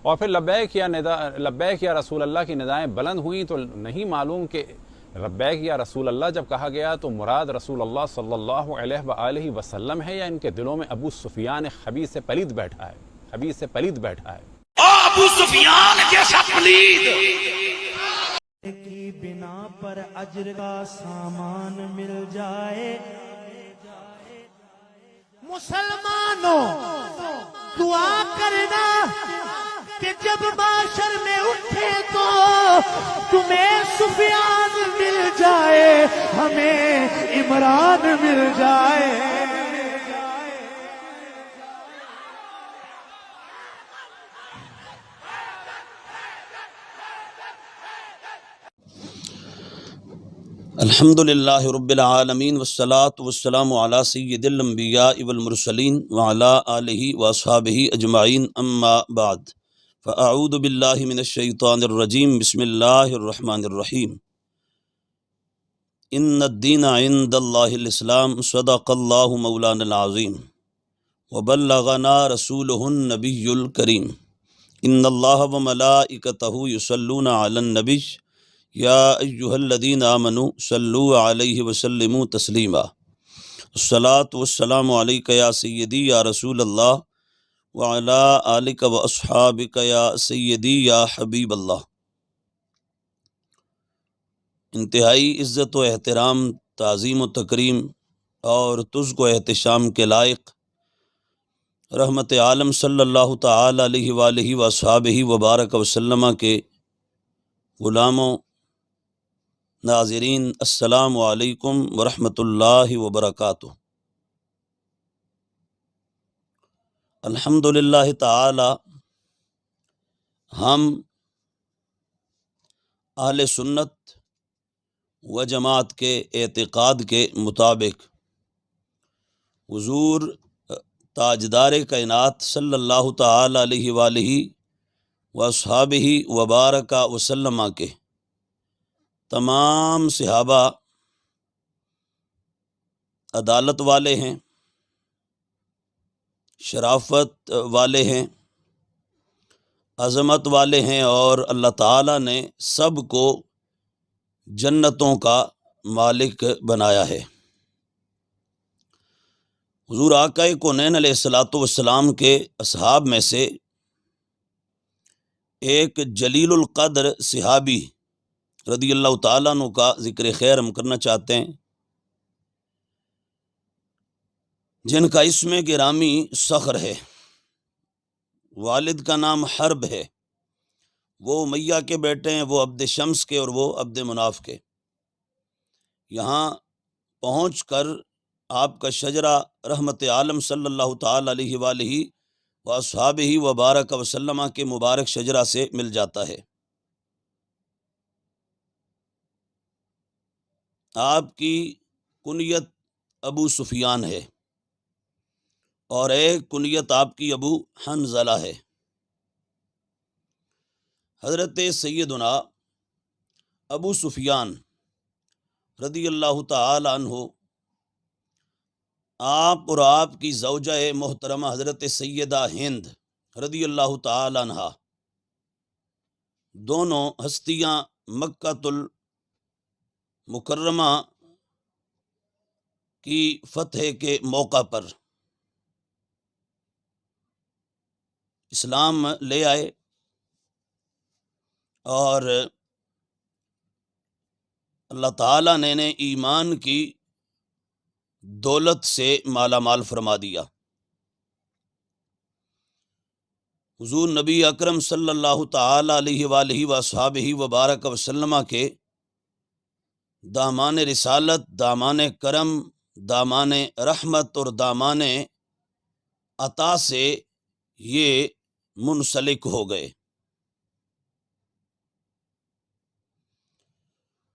اور پھر لبیک یا رسول اللہ کی ندائیں بلند ہوئیں تو نہیں معلوم کہ لبیک یا رسول اللہ جب کہا گیا تو مراد رسول اللہ صلی اللہ علیہ وآلہ وسلم ہے، یا ان کے دلوں میں ابو سفیان خبیث سے پلید بیٹھا ہے، خبیث سے پلید بیٹھا ہے؟ ابو سفیان جیسا پلید کی بنا پر اجر کا سامان مل جائے. مسلمانوں دعا کرنا کہ جب معاشر میں اٹھے تو تمہیں سفیان مل جائے، ہمیں عمران مل جائے. الحمد للہ رب العالمین والصلاة والسلام علی سید الانبیاء والمرسلین وعلی آلہ واصحابہ اجمعین، اما بعد فاعوذ باللہ من الشیطان الرجیم، بسم اللہ الرحمن الرحیم. ان الدین عند اللہ الاسلام، صدق اللہ مولانا العظیم وبلغنا رسولہ النبی الکریم. ان اللہ وملائکتہ یصلون علی النبی یا ایہا الذین آمنوا صلوا علیہ وسلموا تسلیما. الصلاۃ والسلام علیک یا سیدی یا رسول اللہ وعلی آلک واصحابک یا سیدی یا حبیب اللہ. انتہائی عزت و احترام، تعظیم و تکریم اور تزک و احتشام کے لائق رحمت عالم صلی اللہ تعالی علیہ وآلہ وصحابہ وبارک وسلم کے غلاموں، ناظرین، السلام علیکم ورحمۃ اللہ وبرکاتہ. الحمدللہ تعالی ہم اہل سنت و جماعت کے اعتقاد کے مطابق حضور تاجدار کائنات صلی اللہ تعالی علیہ وآلہ وصحابہ وبارک وسلم کے تمام صحابہ عدالت والے ہیں، شرافت والے ہیں، عظمت والے ہیں، اور اللہ تعالیٰ نے سب کو جنتوں کا مالک بنایا ہے. حضور آقا کونین علیہ الصلوۃ والسلام کے اصحاب میں سے ایک جلیل القدر صحابی رضی اللہ تعالیٰ عنہ کا ذکر خیر ہم کرنا چاہتے ہیں، جن کا اسم گرامی صخر ہے، والد کا نام حرب ہے، وہ امیہ کے بیٹے ہیں، وہ عبد شمس کے اور وہ عبد مناف کے. یہاں پہنچ کر آپ کا شجرہ رحمت عالم صلی اللہ تعالی علیہ وآلہ واصحابہ وبارک وسلم کے مبارک شجرہ سے مل جاتا ہے. آپ کی کنیت ابو سفیان ہے اور ایک کنیت آپ کی ابو حنظلہ ہے. حضرت سیدنا ابو سفیان رضی اللہ تعالی عنہ آپ اور آپ کی زوجہ محترمہ حضرت سیدہ ہند رضی اللہ تعالی عنہ دونوں ہستیاں مکہ المکرمہ کی فتح کے موقع پر اسلام لے آئے اور اللہ تعالیٰ نے انہیں ایمان کی دولت سے مالا مال فرما دیا. حضور نبی اکرم صلی اللہ تعالی علیہ وآلہ وصحابہ وبارک وسلم کے دامان رسالت، دامان کرم، دامان رحمت اور دامان عطا سے یہ منسلک ہو گئے.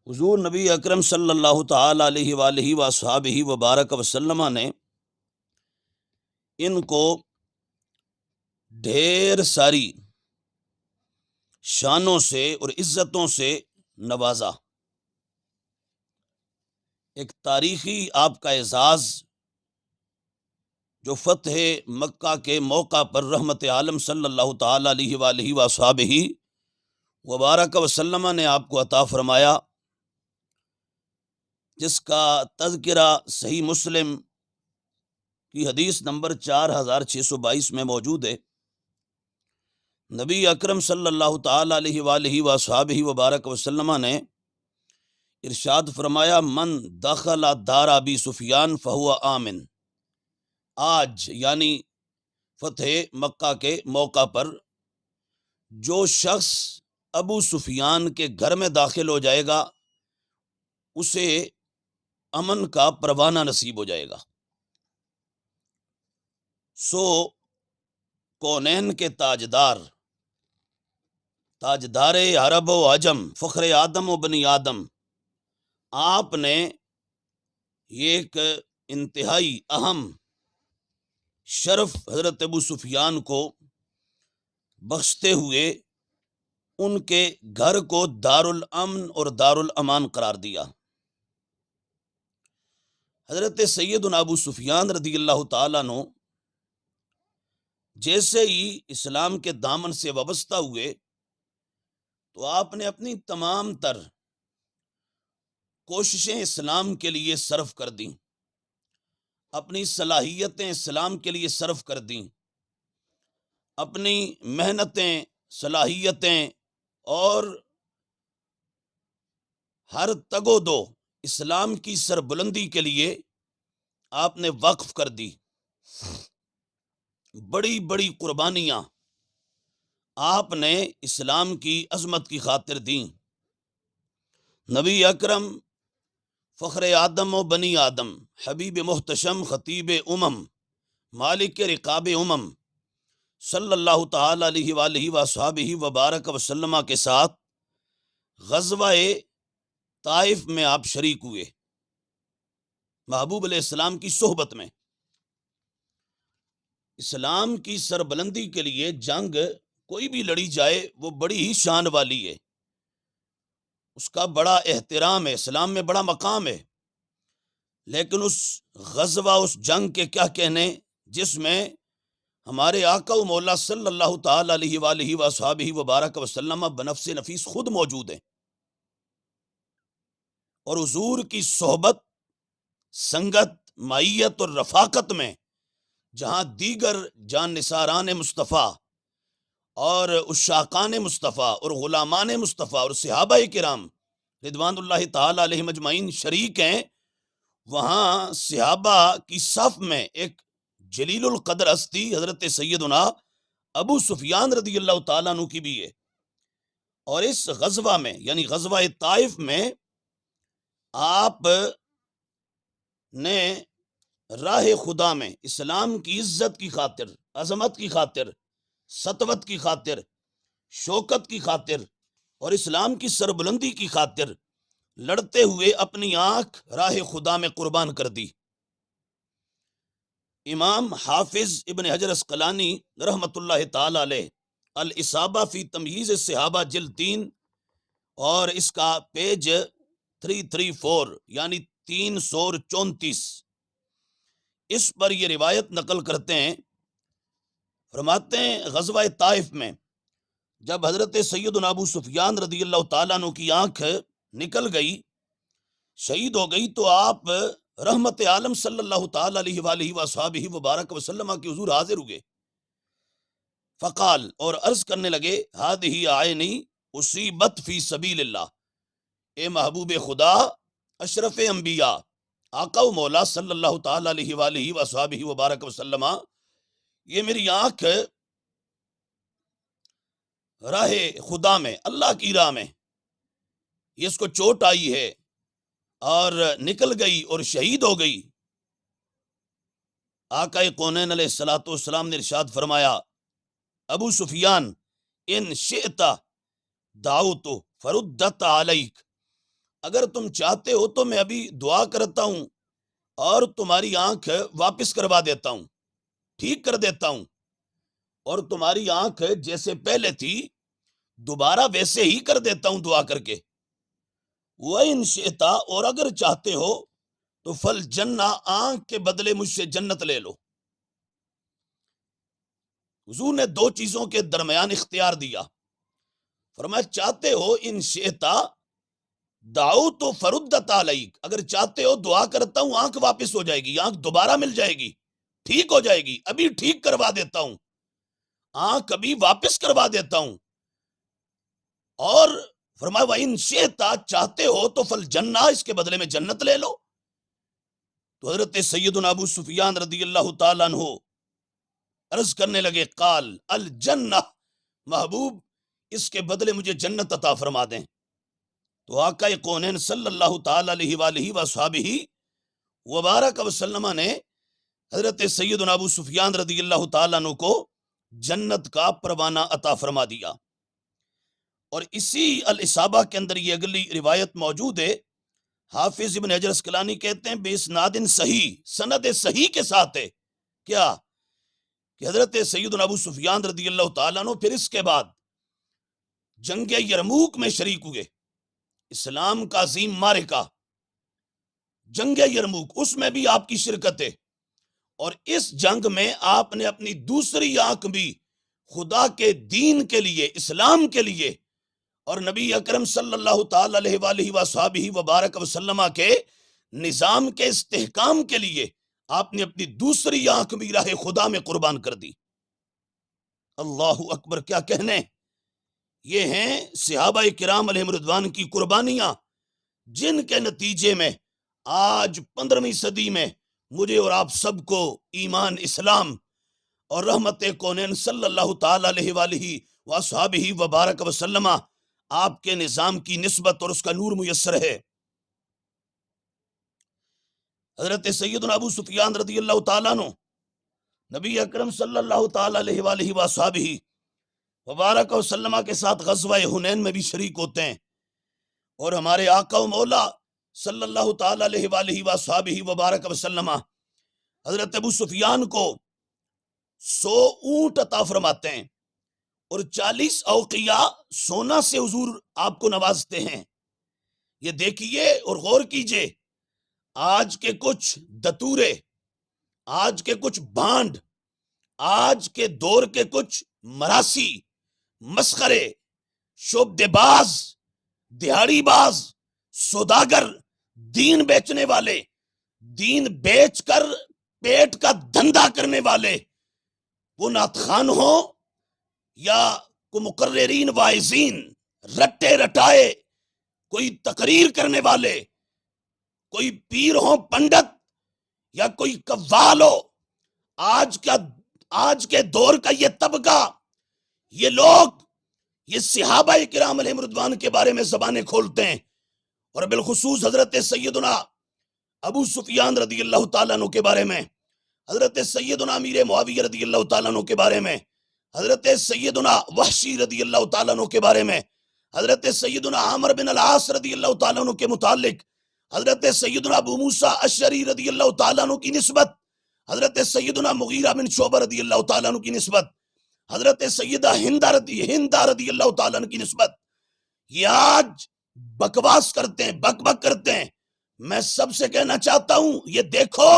حضور نبی اکرم صلی اللہ تعالی علیہ وآلہ وصحابہ وبارک وسلم نے ان کو ڈھیر ساری شانوں سے اور عزتوں سے نوازا. ایک تاریخی آپ کا اعزاز جو فتح مکہ کے موقع پر رحمت عالم صلی اللہ تعالیٰ علیہ وآلہ وصحبہ وبارک وسلم نے آپ کو عطا فرمایا، جس کا تذکرہ صحیح مسلم کی حدیث نمبر 4622 میں موجود ہے۔ نبی اکرم صلی اللہ تعالیٰ علیہ وآلہ وصحبہ وبارک وسلم نے ارشاد فرمایا، من دخل دار ابی سفیان فہو آمن۔ آج یعنی فتح مکہ کے موقع پر جو شخص ابو سفیان کے گھر میں داخل ہو جائے گا اسے امن کا پروانہ نصیب ہو جائے گا۔ سو کونین کے تاجدار عرب و عجم، فخر آدم و بنی آدم، آپ نے ایک انتہائی اہم شرف حضرت ابو سفیان کو بخشتے ہوئے ان کے گھر کو دار الامن اور دار الامان قرار دیا۔ حضرت سیدنا ابو سفیان رضی اللہ تعالیٰ عنہ جیسے ہی اسلام کے دامن سے وابستہ ہوئے تو آپ نے اپنی تمام تر کوششیں اسلام کے لیے صرف کر دیں، اپنی صلاحیتیں اسلام کے لیے صرف کر دیں، اپنی محنتیں، صلاحیتیں اور ہر تگ و دو اسلام کی سربلندی کے لیے آپ نے وقف کر دی۔ بڑی بڑی قربانیاں آپ نے اسلام کی عظمت کی خاطر دیں۔ نبی اکرم فخر آدم و بنی آدم، حبیب محتشم، خطیب مالک رقاب صلی اللہ تعالی علیہ وآلہ وصحبہ وبارک وسلم کے ساتھ غزوہ طائف میں آپ شریک ہوئے، محبوب علیہ السلام کی صحبت میں۔ اسلام کی سربلندی کے لیے جنگ کوئی بھی لڑی جائے وہ بڑی ہی شان والی ہے، اس کا بڑا احترام ہے، اسلام میں بڑا مقام ہے، لیکن اس غزوہ، اس جنگ کے کیا کہنے جس میں ہمارے آقا و مولا صلی اللہ تعالی علیہ وآلہ وصحبہ وبارک وسلم بنفس نفیس خود موجود ہیں، اور حضور کی صحبت، سنگت، معیت اور رفاقت میں جہاں دیگر جان نثاران مصطفیٰ اور عشاقان مصطفیٰ اور غلامان مصطفیٰ اور صحابہ کرام رضوان اللہ تعالی علیہم اجمعین شریک ہیں، وہاں صحابہ کی صف میں ایک جلیل القدر ہستی حضرت سیدنا ابو سفیان رضی اللہ تعالیٰ عنہ کی بھی ہے۔ اور اس غزوہ میں یعنی غزوہ طائف میں آپ نے راہ خدا میں اسلام کی عزت کی خاطر، عظمت کی خاطر، سطوت کی خاطر، شوکت کی خاطر اور اسلام کی سربلندی کی خاطر لڑتے ہوئے اپنی آنکھ راہ خدا میں قربان کر دی۔ امام حافظ ابن حجر عسقلانی رحمت اللہ تعالی علیہ الاصابہ فی تمییز الصحابہ جلد 3 اور اس کا پیج 334 یعنی 334 اس پر یہ روایت نقل کرتے ہیں، فرماتے ہیں غزوہ طائف میں جب حضرت سیدنا ابو سفیان رضی اللہ تعالیٰ عنہ کی آنکھ نکل گئی، شہید ہو گئی، تو آپ رحمت عالم صلی اللہ تعالیٰ علیہ وآلہ وصحبہ وبارک وسلم کے حضور حاضر ہوئے، فقال اور عرض کرنے لگے، ہذہ عینی اصیبت فی سبیل اللہ، اے محبوب خدا، اشرف انبیاء، آقا و مولا صلی اللہ تعالیٰ علیہ وآلہ وصحبہ وبارک وسلم، یہ میری آنکھ راہ خدا میں، اللہ کی راہ میں، یہ اس کو چوٹ آئی ہے اور نکل گئی اور شہید ہو گئی۔ آقا کونین علیہ الصلوۃ والسلام نے ارشاد فرمایا، ابو سفیان ان شئت دعوت فردت علیک، اگر تم چاہتے ہو تو میں ابھی دعا کرتا ہوں اور تمہاری آنکھ واپس کروا دیتا ہوں، ٹھیک کر دیتا ہوں، اور تمہاری آنکھ جیسے پہلے تھی دوبارہ ویسے ہی کر دیتا ہوں دعا کر کے۔ وَإِن شِئْتَ، اور اگر چاہتے ہو تو فل جنہ، آنکھ کے بدلے مجھ سے جنت لے لو۔ حضور نے دو چیزوں کے درمیان اختیار دیا، فرمایا چاہتے ہو ان شئتا دعوت فردت علیک، اگر چاہتے ہو دعا کرتا ہوں آنکھ واپس ہو جائے گی، آنکھ دوبارہ مل جائے گی، ٹھیک ہو جائے گی، ابھی ٹھیک کروا دیتا ہوں، آنکھ ابھی واپس کروا دیتا ہوں۔ اور فرمایا وَإِن شئتا، چاہتے ہو تو فالجنہ، اس کے بدلے میں جنت لے لو۔ تو حضرت سیدنا ابو سفیان رضی اللہ تعالیٰ عنہ عرض کرنے لگے قال الجنہ، محبوب اس کے بدلے مجھے جنت عطا فرما دیں۔ تو آقا کونین صلی اللہ تعالیٰ علیہ وآلہ وصحبہ وبارک وسلم نے حضرت سیدنا ابو سفیان رضی اللہ تعالیٰ عنہ کو جنت کا پروانہ عطا فرما دیا۔ اور اسی الاصابہ کے اندر یہ اگلی روایت موجود ہے، حافظ ابن حجر اسقلانی کہتے ہیں بِإِسْنَادٍ صحیح، سند صحیح کے ساتھ ہے، کیا کہ حضرت سیدنا ابو سفیان رضی اللہ تعالیٰ عنہ پھر اس کے بعد جنگ یرموک میں شریک ہوئے، اسلام کا عظیم معرکہ جنگ یرموک، اس میں بھی آپ کی شرکت ہے، اور اس جنگ میں آپ نے اپنی دوسری آنکھ بھی خدا کے دین کے لیے، اسلام کے لیے اور نبی اکرم صلی اللہ تعالی علیہ وآلہ وصحبہ وبارک وسلم کے نظام کے استحکام کے لیے آپ نے اپنی دوسری آنکھ بھی راہ خدا میں قربان کر دی۔ اللہ اکبر، کیا کہنے! یہ ہیں صحابہ کرام علیہم رضوان کی قربانیاں، جن کے نتیجے میں آج 15ویں صدی میں مجھے اور آپ سب کو ایمان، اسلام اور رحمت کونین صلی اللہ تعالی علیہ وآلہ وصحبہ وبارک وسلم آپ کے نظام کی نسبت اور اس کا نور میسر ہے۔ حضرت سیدنا ابو سفیان رضی اللہ تعالیٰ عنہ نبی اکرم صلی اللہ تعالی علیہ وآلہ وصحبہ وبارک وسلم کے ساتھ غزوہ حنین میں بھی شریک ہوتے ہیں، اور ہمارے آقا و مولا صلی اللہ تعالی علیہ وآلہ وصحبہ وبارک وسلم حضرت ابو سفیان کو 100 اونٹ عطا فرماتے ہیں اور 40 اوقیہ سونا سے حضور آپ کو نوازتے ہیں۔ یہ دیکھیے اور غور کیجئے، آج کے کچھ دتورے، آج کے کچھ بانڈ، آج کے دور کے کچھ مراسی، مسخرے، شعبدے باز، دہاڑی باز، سوداگر، دین بیچنے والے، دین بیچ کر پیٹ کا دھندا کرنے والے، وہ نعت خان ہوں یا کو مقررین واعظین، رٹے رٹائے کوئی تقریر کرنے والے، کوئی پیر ہوں پنڈت یا کوئی قوال ہو، آج کے دور کا یہ طبقہ، یہ لوگ، یہ صحابہ کرام علیہم رضوان کے بارے میں زبانیں کھولتے ہیں، اور بالخصوص حضرت سیدنا ابو سفیان رضی اللہ تعالیٰ عنہ کے بارے میں، حضرت سیدنا امیر معاویہ رضی اللہ تعالیٰ عنہ کے بارے میں، حضرت سیدنا وحشی رضی اللہ تعالیٰ عنہ کے بارے میں، حضرت سیدنا عامر بن العاص رضی اللہ تعالیٰ عنہ کے متعلق، حضرت سیدنا ابو موسیٰ اشعری رضی اللہ تعالیٰ عنہ کی نسبت، حضرت سیدنا مغیرہ بن شعبہ رضی اللہ تعالیٰ عنہ کی نسبت، حضرت سیدہ ہند رضی اللہ تعالیٰ عنہ کی نسبت، یہ آج بکواس کرتے ہیں، بک بک کرتے ہیں۔ میں سب سے کہنا چاہتا ہوں، یہ دیکھو،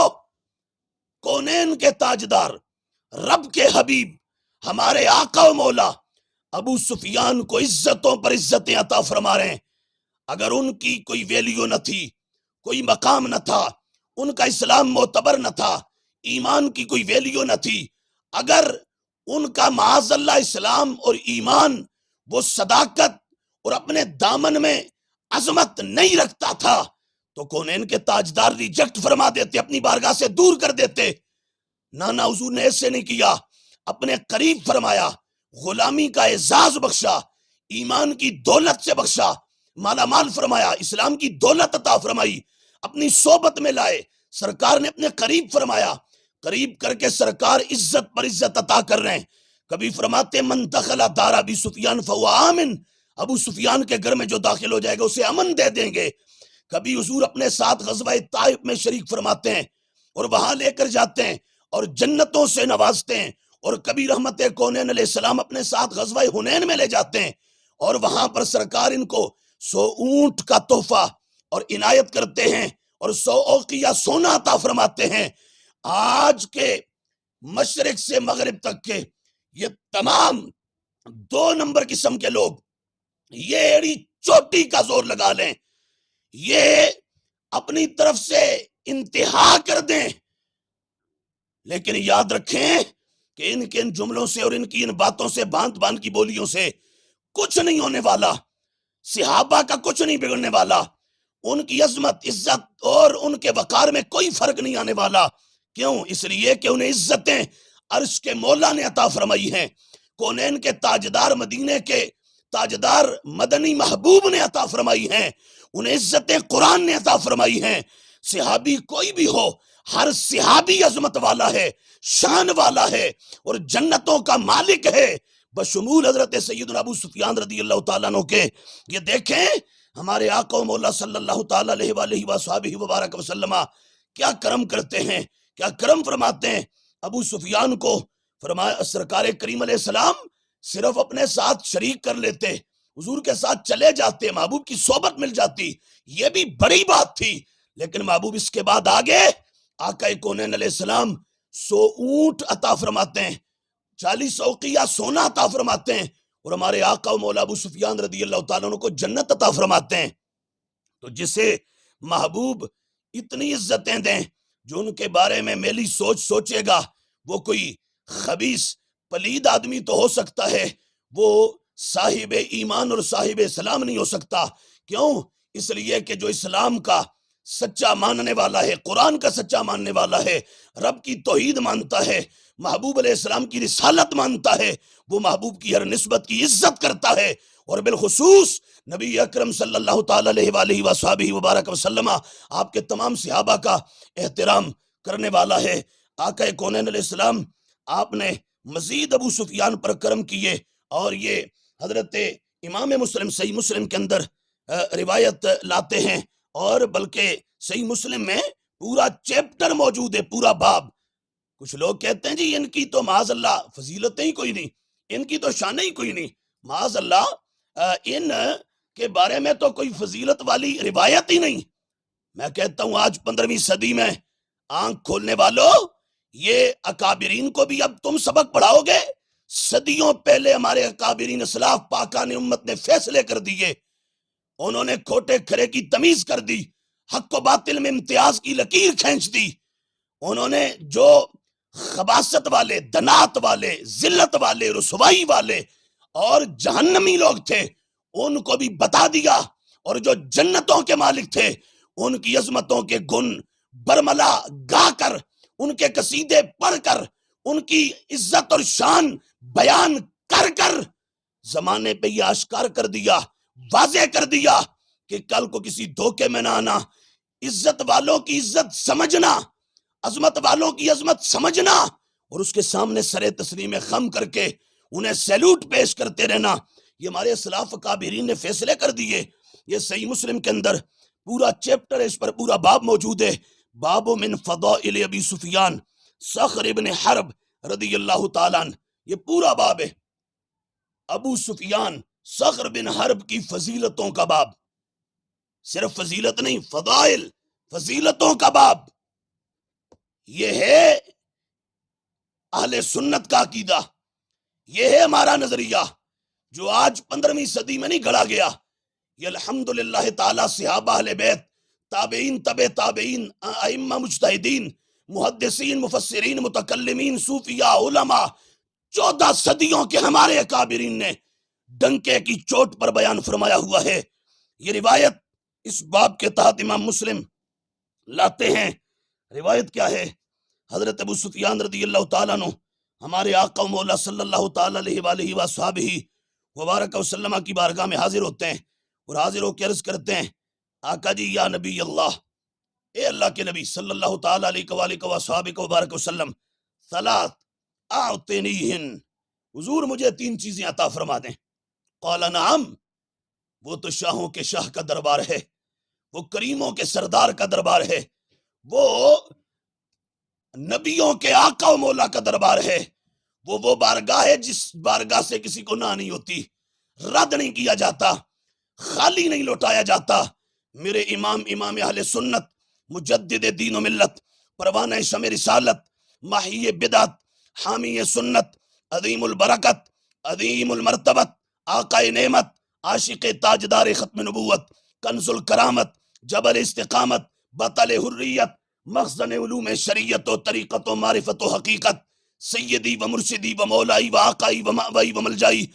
کونین کے تاجدار، رب کے حبیب، ہمارے آقا و مولا ابو سفیان کو عزتوں پر عزتیں عطا فرما رہے ہیں۔ اگر ان کی کوئی ویلیو نہ تھی، کوئی مقام نہ تھا، ان کا اسلام معتبر نہ تھا، ایمان کی کوئی ویلیو نہ تھی، اگر ان کا معاذ اللہ اسلام اور ایمان وہ صداقت اور اپنے دامن میں عظمت نہیں رکھتا تھا، تو کونین کے تاجدار ریجیکٹ فرما دیتے، اپنی بارگاہ سے دور کر دیتے۔ نانا حضور نے ایسے نہیں کیا، اپنے قریب فرمایا، غلامی کا اعزاز بخشا، ایمان کی دولت سے بخشا، مالا مال فرمایا، اسلام کی دولت عطا فرمائی، اپنی صحبت میں لائے، سرکار نے اپنے قریب فرمایا، قریب کر کے سرکار عزت پر عزت عطا کر رہے ہیں۔ کبھی فرماتے من دخل دار ابی سفیان فہو آمن، ابو سفیان کے گھر میں جو داخل ہو جائے گا اسے امن دے دیں گے۔ کبھی حضور اپنے ساتھ غزوہ طائف میں شریک فرماتے ہیں اور وہاں لے کر جاتے ہیں اور جنتوں سے نوازتے ہیں، اور کبھی رحمت کونین علیہ السلام اپنے ساتھ غزوہ حنین میں لے جاتے ہیں اور وہاں پر سرکار ان کو 100 اونٹ کا تحفہ اور عنایت کرتے ہیں اور 100 اوقیہ سونا عطا فرماتے ہیں۔ آج کے مشرق سے مغرب تک کے یہ تمام 2 نمبر قسم کے لوگ یہ ایڑی چوٹی کا زور لگا لیں، یہ اپنی طرف سے انتہا کر دیں، لیکن یاد رکھیں کہ ان کے ان جملوں سے اور ان کی ان باتوں سے، باندھ باندھ کی بولیوں سے کچھ نہیں ہونے والا، صحابہ کا کچھ نہیں بگڑنے والا، ان کی عظمت، عزت اور ان کے وقار میں کوئی فرق نہیں آنے والا۔ کیوں؟ اس لیے کہ انہیں عزتیں عرش کے مولا نے عطا فرمائی ہیں، کونین کے تاجدار، مدینے کے تاجدار مدنی محبوب نے عطا فرمائی ہیں، انہیں عزتیں قرآن نے عطا فرمائی ہیں۔ صحابی کوئی بھی ہو، ہر صحابی عظمت والا ہے، شان والا ہے اور جنتوں کا مالک ہے، بشمول حضرت سیدنا ابو سفیان رضی اللہ تعالیٰ عنہ کے۔ یہ دیکھیں ہمارے آقا و مولا صلی اللہ تعالیٰ علیہ وآلہ وصحبہ وبارک وسلم کیا کرم کرتے ہیں، کیا کرم فرماتے ہیں۔ ابو سفیان کو فرمایا سرکار کریم علیہ السلام صرف اپنے ساتھ شریک کر لیتے، حضور کے ساتھ چلے جاتے، محبوب کی صحبت مل جاتی، یہ بھی بڑی بات تھی، لیکن محبوب اس کے بعد آگے آقا کونین علیہ السلام 100 اونٹ عطا فرماتے ہیں، 40 اوقیہ سونا عطا فرماتے ہیں، اور ہمارے آقا و مولا ابو سفیان رضی اللہ تعالیٰ عنہ کو جنت عطا فرماتے ہیں۔ تو جسے محبوب اتنی عزتیں دیں، جو ان کے بارے میں میلی سوچ سوچے گا وہ کوئی خبیث پلید آدمی تو ہو سکتا ہے، وہ صاحب ایمان اور صاحب اسلام نہیں ہو سکتا۔ کیوں؟ اس لیے کہ جو اسلام کا سچا ماننے والا ہے، قرآن کا سچا ماننے والا ہے، رب کی توحید مانتا ہے، محبوب علیہ السلام کی رسالت مانتا ہے، وہ محبوب کی ہر نسبت کی عزت کرتا ہے، اور بالخصوص نبی اکرم صلی اللہ تعالیٰ علیہ وآلہ وصحبہ وبارک وسلم آپ کے تمام صحابہ کا احترام کرنے والا ہے۔ آقا کونین علیہ السلام آپ نے مزید ابو سفیان پر کرم کیے، اور یہ حضرت امام مسلم صحیح مسلم کے اندر روایت لاتے ہیں، اور بلکہ صحیح مسلم میں پورا چیپٹر موجود ہے، پورا باب۔ کچھ لوگ کہتے ہیں جی ان کی تو معاذ اللہ فضیلتیں ہی کوئی نہیں، ان کی تو شانیں ہی کوئی نہیں، معاذ اللہ ان کے بارے میں تو کوئی فضیلت والی روایت ہی نہیں۔ میں کہتا ہوں آج 15ویں صدی میں آنکھ کھولنے والوں، یہ اکابرین کو بھی اب تم سبق پڑھاؤ گے؟ صدیوں پہلے ہمارے اکابرین اسلاف پاکان امت نے فیصلے کر دیے، انہوں نے کھوٹے کھرے کی تمیز کر دی، حق و باطل میں امتیاز کی لکیر کھینچ دی، انہوں نے جو خباثت والے، دنات والے، ذلت والے، رسوائی والے اور جہنمی لوگ تھے ان کو بھی بتا دیا، اور جو جنتوں کے مالک تھے ان کی عظمتوں کے گن برملا گا کر، ان کے قصیدے پڑھ کر، ان کی عزت اور شان بیان کر کر زمانے پہ یہ آشکار کر دیا، واضح کر دیا کہ کل کو کسی دھوکے میں نہ آنا، عزت والوں کی عزت سمجھنا، عظمت والوں کی عظمت سمجھنا، اور اس کے سامنے سر تسلیم خم کر کے انہیں سیلوٹ پیش کرتے رہنا۔ یہ ہمارے اسلاف اکابرین نے فیصلے کر دیے۔ یہ صحیح مسلم کے اندر پورا چیپٹر ہے، اس پر پورا باب موجود ہے، باب من فضائل ابی سفیان صخر ابن حرب رضی اللہ تعالیٰ عنہ، یہ پورا باب ہے ابو سفیان صخر بن حرب کی فضیلتوں کا باب، صرف فضیلت نہیں، فضائل، فضیلتوں کا باب۔ یہ ہے اہل سنت کا عقیدہ، یہ ہے ہمارا نظریہ جو آج 15ویں صدی میں نہیں گھڑا گیا۔ یہ الحمدللہ تعالی صحابہ، اہل بیت، تابعین، تبع تابعین، ائمہ مجتہدین، محدثین، مفسرین، متکلمین، صوفیاء، علماء، 14 صدیوں کے ہمارے اکابرین نے ڈنکے کی چوٹ پر بیان فرمایا ہوا ہے۔ یہ روایت اس باب کے تحت امام مسلم لاتے ہیں۔ روایت کیا ہے؟ حضرت ابو سفیان رضی اللہ تعالیٰ عنہ ہمارے آقا و مولا صلی اللہ تعالیٰ علیہ وآلہ وصحبہ وبارک وسلم کی بارگاہ میں حاضر ہوتے ہیں، اور حاضر ہو کے عرض کرتے ہیں، آقا جی یا نبی اللہ، اے اللہ کے نبی صلی اللہ تعالیٰ علیہ وآلہ وصحبہ وبارک وسلم، ثلاث اعطنیہن، حضور مجھے 3 چیزیں عطا فرما دیں۔ قال نعم، وہ تو شاہوں کے شاہ کا دربار ہے، وہ کریموں کے سردار کا دربار ہے، وہ نبیوں کے آقا و مولا کا دربار ہے، وہ بارگاہ ہے جس بارگاہ سے کسی کو نہ نہیں ہوتی، رد نہیں کیا جاتا، خالی نہیں لوٹایا جاتا۔ میرے امام اہل سنت، مجدد دین و ملت، پروانہ شمع رسالت، ماحی بدعت، حامی سنت، عظیم البرکت، عظیم المرتبت، آقا نعمت، عاشق تاجدار ختم نبوت، کنز الکرامت، جبل استقامت، بطل حریت، مخزن علوم شریعت و طریقت و معرفت و حقیقت، سیدی و مرشدی و مولائی و آقائی و مأوائی و ملجائی،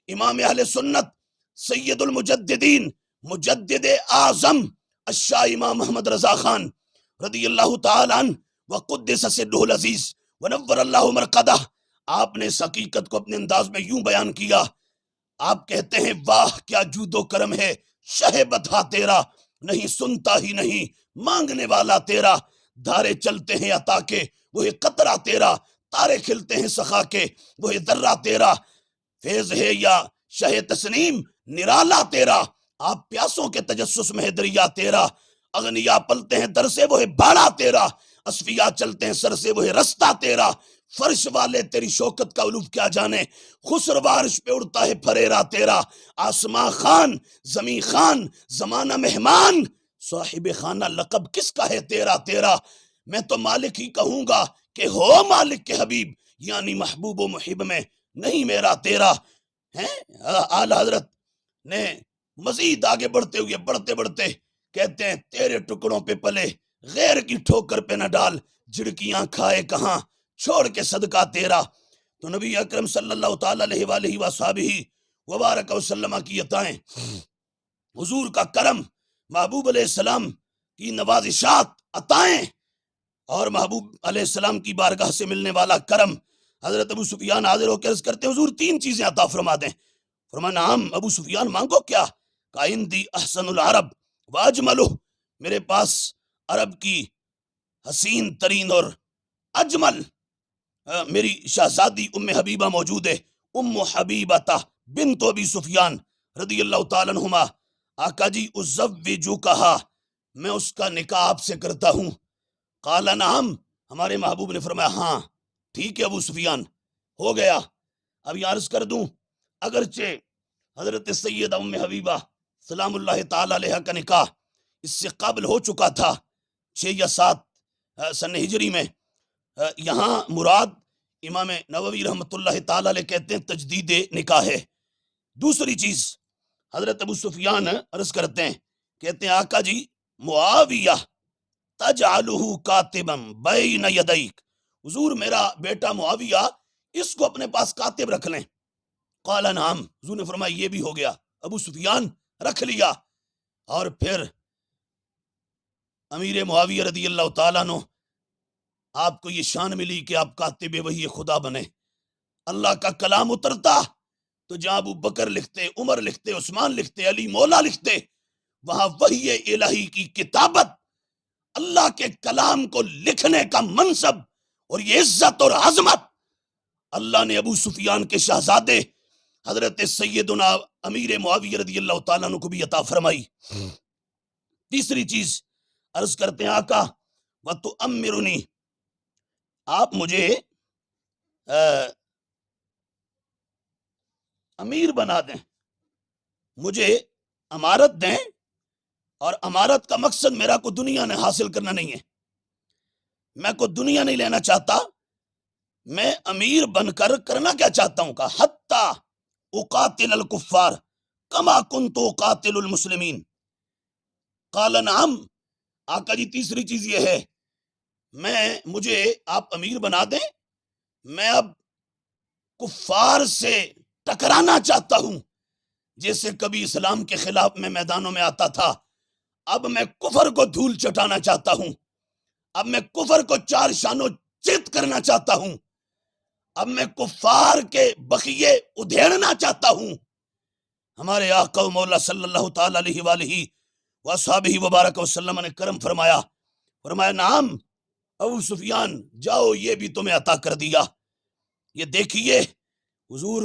امام اہل سنت، سید المجددین، مجدد اعظم الشاہ امام محمد رضا خان رضی اللہ تعالیٰ عنہ وقدس سرہ العزیز ونور اللہ مرقدہ۔ آپ نے اس حقیقت کو اپنے انداز میں یوں بیان کیا، آپ کہتے ہیں واہ کیا جود و کرم ہے شہ بتا تیرا، نہیں سنتا ہی نہیں مانگنے والا تیرا، دھارے چلتے ہیں عطا کے وہی قطرہ تیرا، تارے کھلتے ہیں سخا کے وہی ذرہ تیرا، فیض ہے یا شہ تسنیم نرالا تیرا، آپ پیاسوں کے تجسس میں ہے دریا تیرا، اغنیا پلتے ہیں در سے وہ ہے باڑا تیرا، اصفیا چلتے ہیں سر سے وہ ہے رستہ تیرا، فرش والے تیری شوکت کا علوف کیا جانے، خسروارش پہ اڑتا ہے پھریرا تیرا، آسماں خان زمین خان زمانہ مہمان، صاحب خانہ لقب کس کا ہے تیرا تیرا، میں تو مالک ہی کہوں گا کہ ہو مالک کے حبیب، یعنی محبوب و محب میں نہیں میرا تیرا ہیں۔ اعلی حضرت نے مزید آگے بڑھتے بڑھتے کہتے ہیں تیرے ٹکڑوں پہ پلے غیر کی ٹھوکر پہ نہ ڈال، جھڑکیاں کھائے کہاں چھوڑ کے صدقہ تیرا۔ تو نبی اکرم صلی اللہ تعالیٰ علیہ وآلہ وصحبہ وبارک وسلم کی عطائیں، حضور کا کرم، محبوب علیہ السلام کی نوازشات عطائیں اور محبوب علیہ السلام کی بارگاہ سے ملنے والا کرم۔ حضرت ابو سفیان حاضر ہو کے عرض کرتے ہیں حضور 3 چیزیں عطا فرما دیں۔ فرمایا نعم ابو سفیان مانگو کیا؟ کہا عندی احسن العرب واجملہ، میرے پاس عرب کی حسین ترین اور اجمل میری شہزادی ام حبیبہ موجود ہے، ام حبیبہ بنت ابی سفیان رضی اللہ تعالیٰ عنہما۔ آقا جی ازوجو کہا میں اس کا نکاح آپ سے کرتا ہوں۔ قال نعم، ہمارے محبوب نے فرمایا ہاں ٹھیک ہے ابو سفیان ہو گیا۔ اب یہ عرض کر دوں اگرچہ حضرت سیدہ ام حبیبہ سلام اللہ تعالی علیہ کا نکاح اس سے قبل ہو چکا تھا 6 یا 7 سن ہجری میں، یہاں مراد امام نووی رحمۃ اللہ تعالی علیہ کہتے ہیں تجدید نکاح ہے۔ دوسری چیز حضرت ابو سفیان عرض کرتے ہیں، کہتے ہیں آقا جی معاویہ تجعلہ کاتبا بین یدیک، حضور میرا بیٹا معاویہ اس کو اپنے پاس کاتب رکھ لیں۔ قال نعم، حضور نے فرمایا یہ بھی ہو گیا، ابو سفیان رکھ لیا۔ اور پھر امیر معاویہ رضی اللہ تعالیٰ عنہ آپ کو یہ شان ملی کہ آپ کاتب وحی خدا بنے۔ اللہ کا کلام اترتا تو جہاں ابو بکر لکھتے، عمر لکھتے، عثمان لکھتے، علی مولا لکھتے، وہاں وحی الہی کی کتابت، اللہ کے کلام کو لکھنے کا منصب اور یہ عزت اور عظمت اللہ نے ابو سفیان کے شہزادے حضرت سیدنا امیر معاویہ رضی اللہ تعالیٰ عنہ کو بھی عطا فرمائی۔ تیسری چیز عرض کرتے ہیں آقا وَتُؤَمِّرُنِي، آپ مجھے امیر بنا دیں، مجھے امارت دیں، اور امارت کا مقصد میرا کو دنیا نے حاصل کرنا نہیں ہے، میں کو دنیا نہیں لینا چاہتا، میں امیر بن کر کرنا کیا چاہتا ہوں، کہا حتی اقاتل الکفار کما کنت اقاتل المسلمین۔ قال نعم، آقا جی تیسری چیز یہ ہے مجھے آپ امیر بنا دیں، میں اب کفار سے ٹکرانا چاہتا ہوں، جیسے کبھی اسلام کے خلاف میں میدانوں میں آتا تھا، اب میں کفر کو دھول چٹانا چاہتا ہوں، اب میں کفر کو 4 شانوں چت کرنا چاہتا ہوں، اب میں کفار کے بقیے ادھیڑنا چاہتا ہوں۔ ہمارے آقا و مولا صلی اللہ تعالی علیہ وآلہ وصحبہ وبارک وسلم نے کرم فرمایا، فرمایا نعم ابو سفیان جاؤ یہ بھی تمہیں عطا کر دیا۔ یہ دیکھیے حضور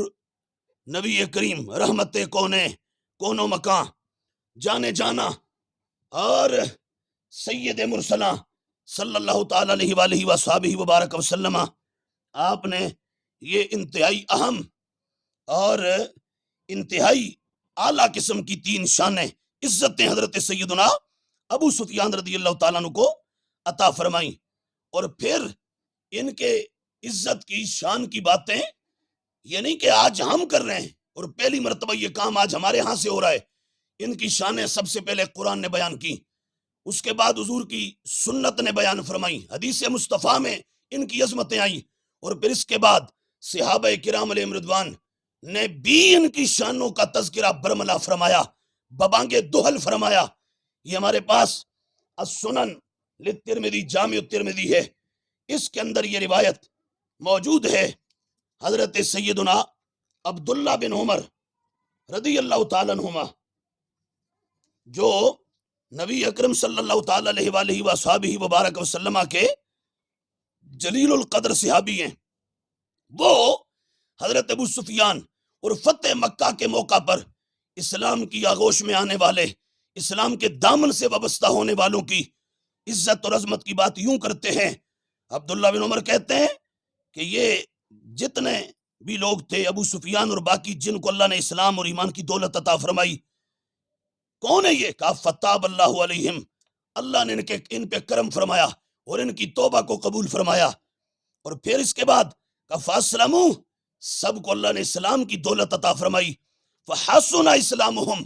نبی کریم رحمت کون و مکان جانے جانا اور سید مرسلہ صلی اللہ تعالی علیہ وآلہ وصحبہ وبارک وسلم، آپ نے یہ انتہائی اہم اور انتہائی اعلیٰ قسم کی 3 شانیں عزتیں حضرت سیدنا ابو سفیان رضی اللہ تعالیٰ عنہ کو عطا فرمائیں۔ اور پھر ان کے عزت کی شان کی باتیں یہ نہیں کہ آج ہم کر رہے ہیں اور پہلی مرتبہ یہ کام آج ہمارے ہاں سے ہو رہا ہے. ان کی شانیں سب سے پہلے قرآن نے بیان کی، اس کے بعد حضور کی سنت نے بیان فرمائی، حدیث مصطفیٰ میں ان کی عظمتیں آئیں، اور پھر اس کے بعد صحابہ کرام علیہم رضوان نے بھی ان کی شانوں کا تذکرہ برملا فرمایا، ببانگ دہل فرمایا. یہ ہمارے پاس السنن للترمذی، جامع الترمذی ہے، اس کے اندر یہ روایت موجود ہے. حضرت سیدنا عبداللہ بن عمر رضی اللہ تعالیٰ عنہما، جو نبی اکرم صلی اللہ تعالیٰ علیہ وآلہ وصحبہ وبارک وسلم کے جلیل القدر صحابی ہیں، وہ حضرت ابو سفیان اور فتح مکہ کے موقع پر اسلام کی آغوش میں آنے والے، اسلام کے دامن سے وابستہ ہونے والوں کی عزت اور عظمت کی بات یوں کرتے ہیں. عبداللہ بن عمر کہتے ہیں کہ یہ جتنے بھی لوگ تھے، ابو سفیان اور باقی جن کو اللہ نے اسلام اور ایمان کی دولت عطا فرمائی، کون ہے یہ؟ کہا فتاب اللہ علیہم، اللہ نے ان پہ کرم فرمایا اور ان کی توبہ کو قبول فرمایا. اور پھر اس کے بعد کہا فاسلموا، سب کو اللہ نے اسلام کی دولت عطا فرمائی. فحسن اسلامہم،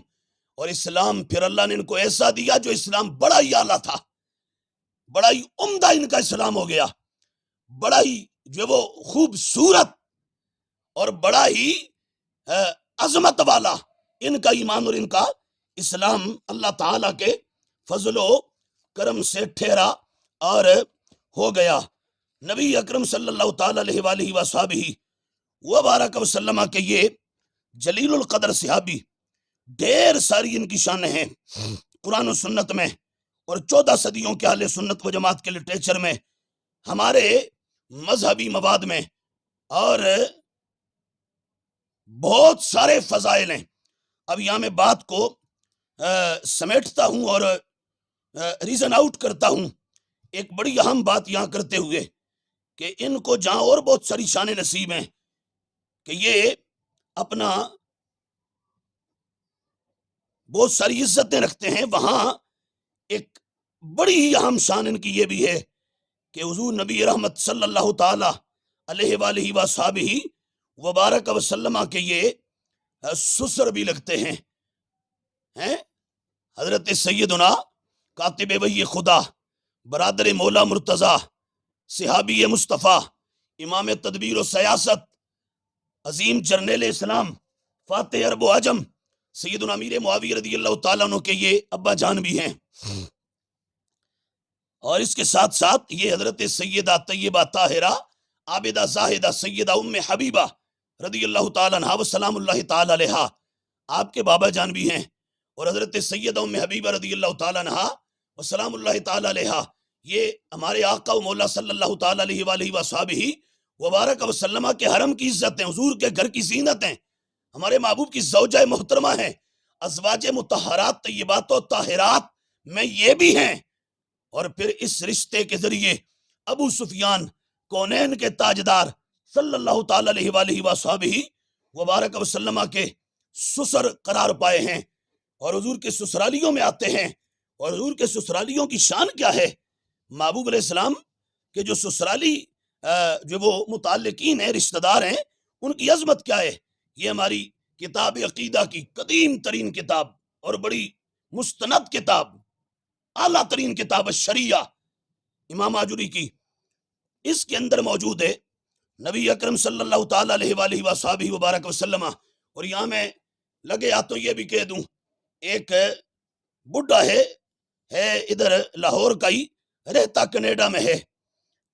اور اسلام پھر اللہ نے ان کو ایسا دیا جو اسلام بڑا ہی اعلیٰ تھا، بڑا ہی عمدہ ان کا اسلام ہو گیا، بڑا ہی جو وہ خوبصورت اور بڑا ہی عظمت والا ان کا ایمان اور ان کا اسلام اللہ تعالیٰ کے فضل و کرم سے ٹھہرا اور ہو گیا. نبی اکرم صلی اللہ تعالیٰ علیہ وآلہ وصحبہ وبارک وسلم کے یہ جلیل القدر صحابی، ڈھیر ساری ان کی شانیں ہیں قرآن و سنت میں، اور 14 صدیوں کے اہل سنت و جماعت کے لٹریچر میں، ہمارے مذہبی مواد میں، اور بہت سارے فضائل ہیں. اب یہاں میں بات کو سمیٹتا ہوں اور ریزن آؤٹ کرتا ہوں، ایک بڑی اہم بات یہاں کرتے ہوئے کہ ان کو جہاں اور بہت ساری شانیں نصیب ہیں کہ یہ اپنا بہت ساری عزتیں رکھتے ہیں، وہاں ایک بڑی ہی اہم شان ان کی یہ بھی ہے کہ حضور نبی رحمت صلی اللہ تعالی علیہ وآلہ وصحبہ وبارک وسلم کے یہ سسر بھی لگتے ہیں. حضرت سیدنا کاتب وحی خدا، برادر مولا مرتضی، صحابی مصطفیٰ، امام تدبیر و سیاست، عظیم جرنیل اسلام، فاتح عرب و عجم، سیدنا امیر معاویہ رضی اللہ تعالیٰ عنہ کے یہ ابا جان بھی ہیں. اور اس کے ساتھ ساتھ یہ حضرت سیدہ طیبہ طاہرہ عابدہ زاہدہ سیدہ ام حبیبہ رضی اللہ تعالیٰ عنہ وسلام اللہ تعالیٰ علیہ، آپ کے بابا جان بھی ہیں. اور حضرت سیدہ ام حبیبہ رضی اللہ تعالیٰ عنہ وسلام اللہ تعالیٰ علیہ، یہ ہمارے آقا و مولا صلی اللہ تعالیٰ علیہ وآلہ وصحبہ وبارک وسلم کے حرم کی عزت ہیں، حضور کے گھر کی زینت ہیں، ہمارے محبوب کی زوجہ محترمہ ہیں، ازواج مطہرات طیبات و طاہرات میں یہ بھی ہیں. اور پھر اس رشتے کے ذریعے ابو سفیان کونین کے تاجدار صلی اللہ تعالیٰ علیہ وآلہ وصحبہ وبارک وسلم کے سسر قرار پائے ہیں، اور حضور کے سسرالیوں میں آتے ہیں. اور حضور کے سسرالیوں کی شان کیا ہے؟ محبوب علیہ السلام کے جو سسرالی جو وہ متعلقین ہیں، رشتہ دار ہیں، ان کی عظمت کیا ہے؟ یہ ہماری کتاب عقیدہ کی قدیم ترین کتاب اور بڑی مستند کتاب، اعلیٰ ترین کتاب الشریعہ امام آجوری کی، اس کے اندر موجود ہے نبی اکرم صلی اللہ تعالیٰ علیہ وآلہ وصحبہ وبارک وسلم. اور یہاں میں لگے تو یہ بھی کہہ دوں، ایک بڈھا ہے ادھر لاہور کا ہی، رہتا کینیڈا میں ہے،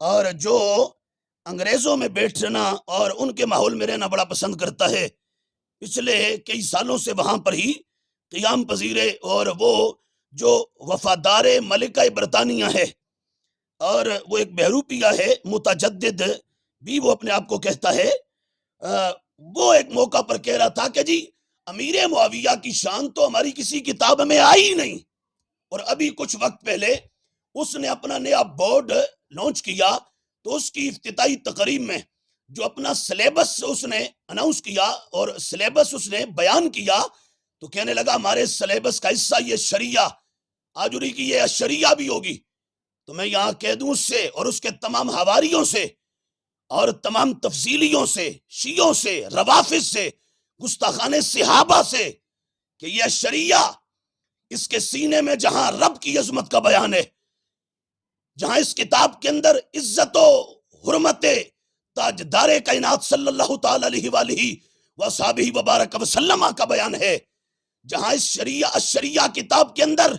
اور جو انگریزوں میں بیٹھنا اور ان کے ماحول میں رہنا بڑا پسند کرتا ہے. پچھلے کئی سالوں سے وہاں پر ہی قیام پذیرے، اور وہ جو وفادار ملکہ برطانیہ ہے، اور وہ ایک بہروپیہ ہے، متجدد بھی وہ اپنے آپ کو کہتا ہے. وہ ایک موقع پر کہہ رہا تھا کہ جی امیر معاویہ کی شان تو ہماری کسی کتاب میں آئی نہیں. اور ابھی کچھ وقت پہلے اس نے اپنا نیا بورڈ لانچ کیا، تو اس کی افتتاحی تقریب میں جو اپنا سلیبس اس نے اناؤنس کیا اور سلیبس اس نے بیان کیا، تو کہنے لگا ہمارے سلیبس کا حصہ یہ شریعہ، آجوری کی یہ شریعہ بھی ہوگی. تو میں یہاں کہہ دوں اس سے اور اس کے تمام حواریوں سے اور تمام تفصیلیوں سے، شیعوں سے، روافض سے، گستاخان صحابہ سے کہ یہ شریعہ، اس کے سینے میں جہاں رب کی عظمت کا بیان ہے، جہاں اس کتاب کے اندر عزت و حرمت تاجدار کائنات صلی اللہ تعالی علیہ وآلہ وصحبہ وبارک وسلم کا بیان ہے، جہاں اس شریعہ کتاب کے اندر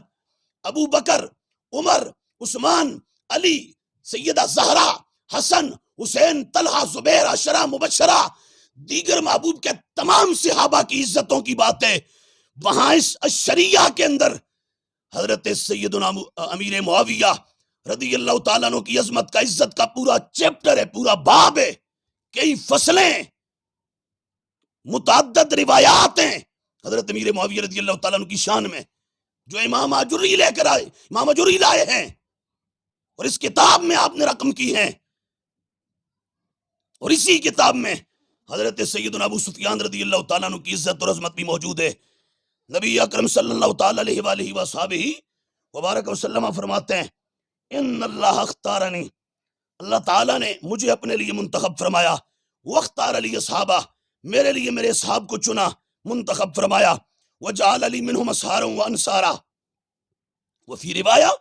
ابو بکر، عمر، عثمان، علی، سیدہ زہرا، حسن، حسین، طلحہ، زبیر، عشرہ مبشرہ، دیگر محبوب کے تمام صحابہ کی عزتوں کی بات ہے، وہاں اس شریعہ کے اندر حضرت سیدنا امیر معاویہ رضی اللہ تعالیٰ عنہ کی عظمت کا، عزت کا پورا چیپٹر ہے، پورا باب ہے، کئی فصلیں، متعدد روایات ہیں حضرت امیر معاویہ رضی اللہ تعالیٰ عنہ کی شان میں، جو امام آجری لے کر آئے، امام آجری لائے ہیں، اور اس کتاب میں آپ نے رقم کی ہیں، اور اسی کتاب میں حضرت سیدنا ابو سفیان رضی اللہ تعالیٰ عنہ کی عزت اور عظمت بھی موجود ہے۔ نبی اکرم صلی اللہ تعالیٰ علیہ وآلہ وصحبہ وبارک وسلم فرماتے ہیں، ان اللہ اختارنی، اللہ تعالیٰ نے مجھے اپنے لیے منتخب فرمایا، واختار علی اصحابہ، میرے لیے میرے اصحاب کو چنا، منتخب فرمایا، وجعل علی منہم اسحارا وانصارا، وفی روایہ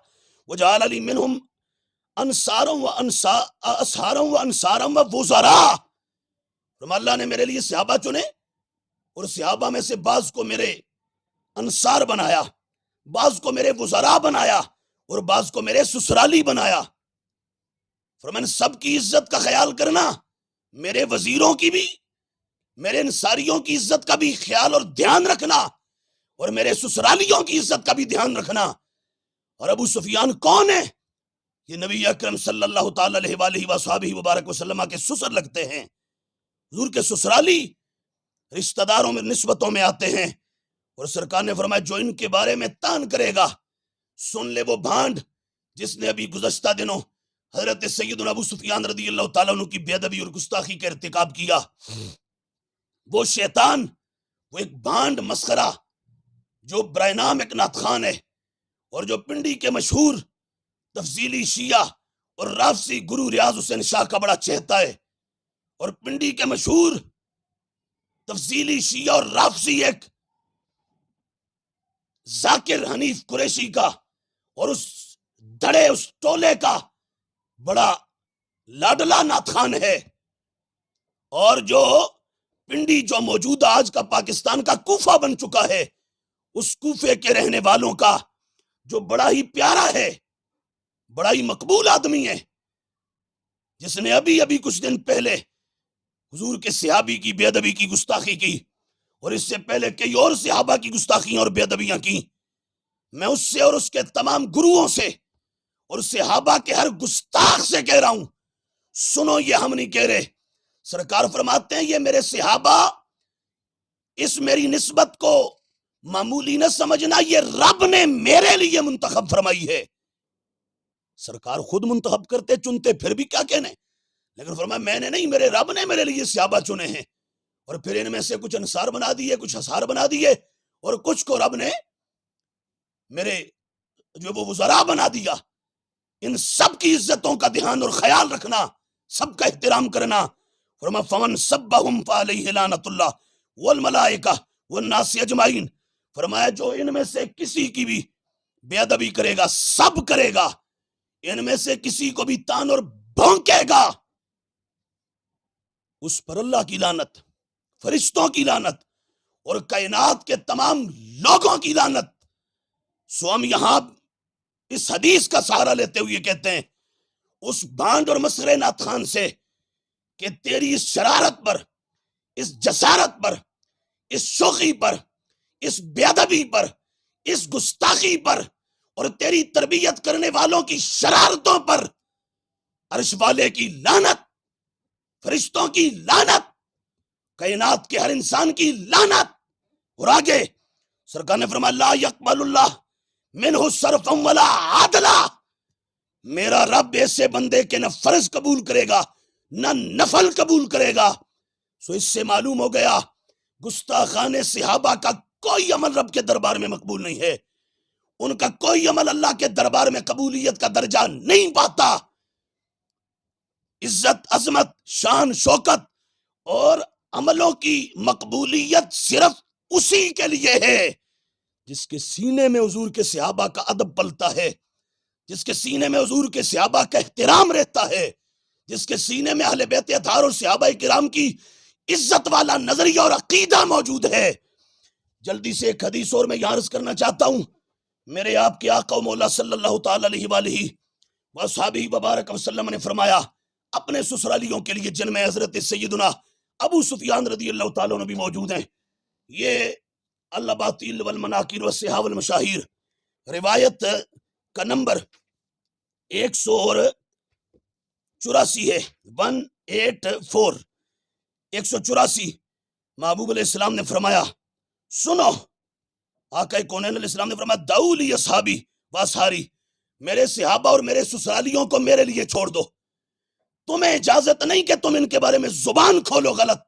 وجعل علی منہم انصارا اسحارا وانصارا ووزراء، فرمایا اللہ نے میرے لیے صحابہ چنے، اور صحابہ میں سے بعض کو میرے انصار بنایا، بعض کو میرے وزراء بنایا، اور بعض کو میرے سسرالی بنایا۔ فرمایا سب کی عزت کا خیال کرنا، میرے وزیروں کی بھی، میرے انصاریوں کی عزت کا بھی خیال اور دھیان رکھنا، اور میرے سسرالیوں کی عزت کا بھی دھیان رکھنا۔ اور ابو سفیان کون ہے؟ یہ نبی اکرم صلی اللہ تعالی علیہ وآلہ وصحبہ وبارک وسلم کے سسر لگتے ہیں، حضور کے سسرالی رشتہ داروں میں، نسبتوں میں آتے ہیں، اور سرکار نے فرمایا جو ان کے بارے میں تان کرے گا، سن لے وہ بھانڈ جس نے ابھی گزشتہ دنوں حضرت سیدنا ابو سفیان رضی اللہ تعالیٰ عنہ کی بے ادبی اور گستاخی کا ارتکاب کیا، وہ شیطان، وہ ایک بھانڈ مسخرہ جو برائے نام ایک نعت خان ہے، اور جو پنڈی کے مشہور تفضیلی شیعہ اور رافضی گرو ریاض حسین شاہ کا بڑا چہتا ہے، اور پنڈی کے مشہور تفضیلی شیعہ اور رافضی ایک ذاکر حنیف قریشی کا، اور اس دھڑے، اس ٹولے کا بڑا لاڈلا نعت خان ہے، اور جو پنڈی جو موجودہ آج کا پاکستان کا کوفہ بن چکا ہے، اس کوفے کے رہنے والوں کا جو بڑا ہی پیارا ہے، بڑا ہی مقبول آدمی ہے، جس نے ابھی کچھ دن پہلے حضور کے صحابی کی بے ادبی کی، گستاخی کی، اور اس سے پہلے کئی اور صحابہ کی گستاخیاں اور بے ادبیاں کی، میں اس سے اور اس کے تمام گروہوں سے اور صحابہ کے ہر گستاخ سے کہہ رہا ہوں، سنو، یہ ہم نہیں کہہ رہے، سرکار فرماتے ہیں یہ میرے صحابہ، اس میری نسبت کو معمولی نہ سمجھنا، یہ رب نے میرے لیے منتخب فرمائی ہے۔ سرکار خود منتخب کرتے، چنتے، پھر بھی کیا کہنے، لیکن فرمایا میں نے نہیں، میرے رب نے میرے لیے صحابہ چنے ہیں، اور پھر ان میں سے کچھ انصار بنا دیے، کچھ اسحار بنا دیے، اور کچھ کو رب نے میرے جو وہ وزراء بنا دیا۔ ان سب کی عزتوں کا دھیان اور خیال رکھنا، سب کا احترام کرنا۔ فرمایا فمن سبہم فعلیہ لعنت اللہ والملائکہ والناس اجمعین، فرمایا جو ان میں سے کسی کی بھی بے ادبی کرے گا، سب کرے گا، ان میں سے کسی کو بھی تان اور بھونکے گا، اس پر اللہ کی لعنت، فرشتوں کی لعنت، اور کائنات کے تمام لوگوں کی لعنت۔ سو ہم یہاں اس حدیث کا سہارا لیتے ہوئے کہتے ہیں اس بانڈ اور مسخرے نعت خان سے کہ تیری اس شرارت پر، اس جسارت پر، اس شوخی پر، اس بے ادبی پر، اس گستاخی پر، اور تیری تربیت کرنے والوں کی شرارتوں پر عرش والے کی لعنت، فرشتوں کی لعنت، کائنات کے ہر انسان کی لعنت۔ اور آگے سرکار نے فرمایا لا یقبل اللہ منہ صرفا ولا عدلا، میرا رب ایسے بندے کے نہ فرض قبول کرے گا نہ نفل قبول کرے گا۔ سو اس سے معلوم ہو گیا گستاخان صحابہ کا کوئی عمل رب کے دربار میں مقبول نہیں ہے، ان کا کوئی عمل اللہ کے دربار میں قبولیت کا درجہ نہیں پاتا۔ عزت عظمت شان شوکت اور عملوں کی مقبولیت صرف اسی کے لیے ہے جس کے سینے میں حضور کے صحابہ کا ادب پلتا ہے، جس کے سینے میں حضور کے صحابہ کا احترام رہتا ہے، جس کے سینے میں اہل بیت اطہار اور صحابہ کرام کی عزت والا نظریہ اور عقیدہ موجود ہے۔ جلدی سے ایک حدیث اور میں یہاں عرض کرنا چاہتا ہوں۔ میرے آپ کے آقا و مولا صلی اللہ تعالی علیہ وآلہ وصحبہ وبارک وسلم نے فرمایا اپنے سسرالیوں کے لیے، جن میں حضرت سیدنا ابو سفیان رضی اللہ تعالیٰ عنہ بھی موجود ہیں، یہ الاباطیل والمناکیر والصحاح والمشاہیر روایت کا نمبر 184 ہے، 184 184۔ محبوب علیہ السلام نے فرمایا سنو، آقا کونین علیہ السلام نے فرمایا دعو لی اصحابی واصحاری، میرے صحابہ اور میرے سسرالیوں کو میرے لیے چھوڑ دو، تمہیں اجازت نہیں کہ تم ان کے بارے میں زبان کھولو، غلط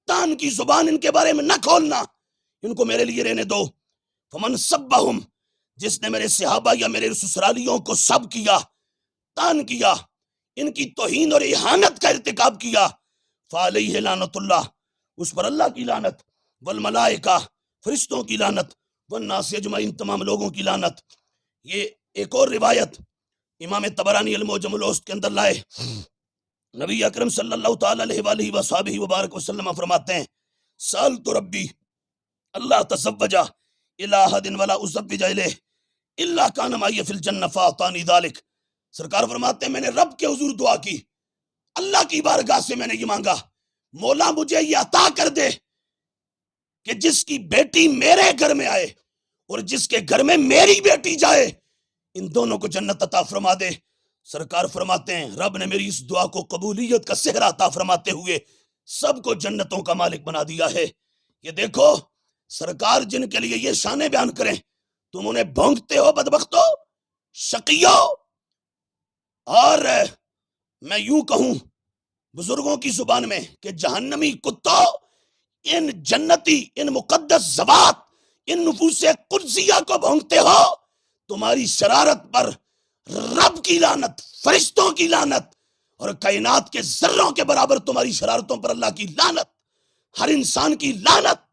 تان کی زبان ان کے بارے میں نہ کھولنا، ان کو میرے لیے رہنے دو۔ فمن سبہم، جس نے میرے صحابہ یا میرے سسرالیوں کو سب کیا، تان کیا، ان کی توہین اور اہانت کا ارتکاب کیا، فعلیہ لعنت اللہ، اس پر اللہ کی لعنت، والملائکہ، فرشتوں کی لعنت، والناس اجمعین، تمام لوگوں کی لعنت۔ یہ ایک اور روایت امام طبرانی المعجم الاوسط کے اندر لائے، نبی اکرم صلی اللہ تعالی علیہ وآلہ وصحبہ وبارک وسلم فرماتے ہیں سألت ربی اللہ تزوجا الی احد ولا ازوج الیہ الا کان معی فی الجنہ فاعطانی ذلک۔ سرکار فرماتے ہیں میں نے رب کے حضور دعا کی، اللہ کی بارگاہ سے میں نے یہ مانگا، مولا مجھے یہ عطا کر دے کہ جس کی بیٹی میرے گھر میں آئے اور جس کے گھر میں میری بیٹی جائے، ان دونوں کو جنت عطا فرما دے۔ سرکار فرماتے ہیں رب نے میری اس دعا کو قبولیت کا صحرا عطا فرماتے ہوئے سب کو جنتوں کا مالک بنا دیا ہے۔ یہ دیکھو سرکار جن کے لیے یہ شانیں بیان کریں، تم انہیں بھونکتے ہو بدبختو، شقیو۔ اور میں یوں کہوں بزرگوں کی زبان میں کہ جہنمی کتو، ان جنتی، ان مقدس ذوات، ان نفوس قدسیہ کو بھونکتے ہو، تمہاری شرارت پر رب کی لعنت، فرشتوں کی لعنت اور کائنات کے ذروں کے برابر تمہاری شرارتوں پر اللہ کی لعنت، ہر انسان کی لعنت۔